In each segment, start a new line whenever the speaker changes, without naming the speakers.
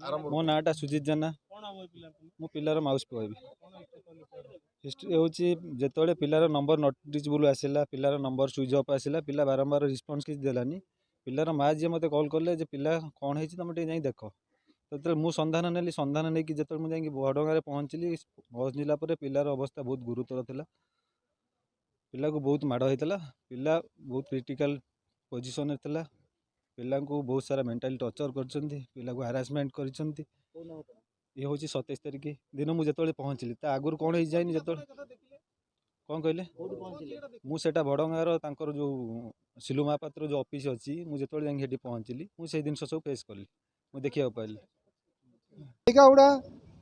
मो नाटा सुजित जेना मो पिलार माउस कहबी हिस्ट्री हूँ जो पिलार नंबर नट रिचेबल आसला पिलार नंबर स्विच अफ आसला पिला बारंबार रिस्पॉन्स किसी देलानी पिलार माँ जी मत कॉल कले पिला कौन है तुम टे देख तो मुझे संधान नेली संधान नहीं जो मुझे बड़गाँ पहुँचली पहुँचला पिलार अवस्था बहुत गुरुतर था पिला को बहुत माड़ होता पिला बहुत क्रिटिकल पोजिशन था पिला को बहुत सारा मेंटली टर्चर कर पिला को हारासमेंट कर ये हूँ 27 तारिख दिन मुझे पहुँचली आगुरी कौन हो जाए जो कौन कहले मुझे बड़गाँर जो सिलु महापात्र जो ऑफिस अच्छी मुझे जो पहुँचली मुझे जिन सब फेस कली मुझे देखा पाइली
गुड़ा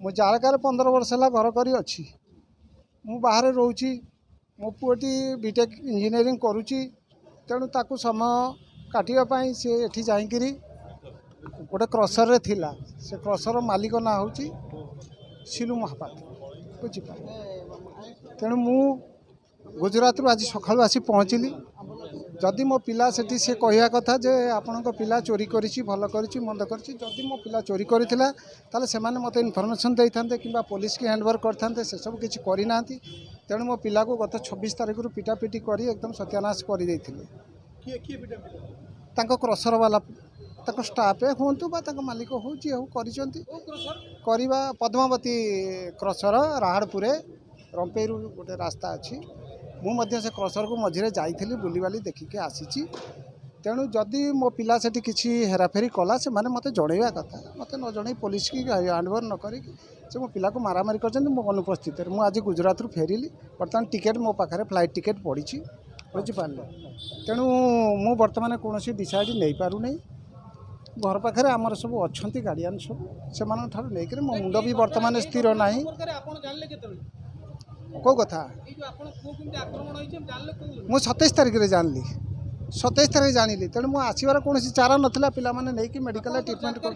मु जाड़कार 15 वर्ष है घर कर अच्छी मु बाहर रोची मो पुटी बीटेक इंजीनियरिंग करुच्ची तेणु ताकू समय काटापी सी एठी जाकरी गोटे क्रसर रे थिला से क्रसर मालिक ना हूँ सिलु महापात्र बुझीपार तेणु मु गुजरात रू आज सकाळु आसी पहुँचली जदि मो पिला सेठी से कहवा कथा जे आपण पिला चोरी करिछि भल करिछि मंद करिछि जदि मो पिला चोरी करिथिला ताले से माने मते इनफॉरमेशन देइथान्ते किंबा पुलिस की हैंडओवर करथान्ते से सब किछि करि नांती तेणु मो पिला को गत 26 तारिख रु पिटापिटी करी एकदम सत्यानाश करि देइथिले तांको क्रसर वाला तांको स्टाफ हुंतु बा तांको मालिक हो जी हो करिसंती करिबा पद्मावती क्रसर राहाड़पुरे रंपेरु गोटे रास्ता अच्छी मुझे से क्रसर को मझे जाइली बुलीबाली देखिके आसी तेणु जदि मो पिला से किसी हेराफेरी कला से माने मते जनइबा कथा मते न जन पुलिस की हैंडओवर न करी से मो पिला को मारामारी कर मो अनुपस्थित मुझे आज गुजरात रू फेरिली बर्तमान टिकेट मो पाखे फ्लाइट टिकेट पड़ी बुझीपारे तेणु मु बर्तमान कौन डिसाइड नहीं पारू नहीं घर पाखे आमर सब अच्छा गार्डियन सब से नहीं मो मुंड भी बर्तमान स्थिर ना कौ कथा मु 27 तारिख रे जानली 27 तारिख जानी तेणु मु आसबार कौन चारा नाला पिला माने नहीं कि मेडिकल ट्रिटमेंट कर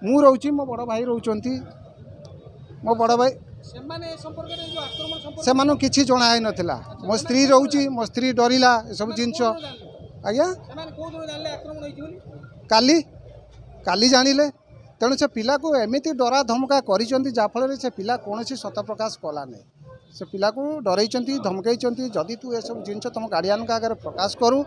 मु रोची मो बड़ भाई रोचंती मो बड़ भाई से मानु किछि जणा है नथिला मो स्त्री रोची मो स्त्री डरिला सब जिंस आज्ञा काली काली जानिले तेणु से पिला को एमती डरा धमका करिसेंती जाफल से पिला कौन सत प्रकाश कला नहीं से पिला को डरई धमकई जदि तू ये सब जिन तुम गार्डियन का आगे प्रकाश करू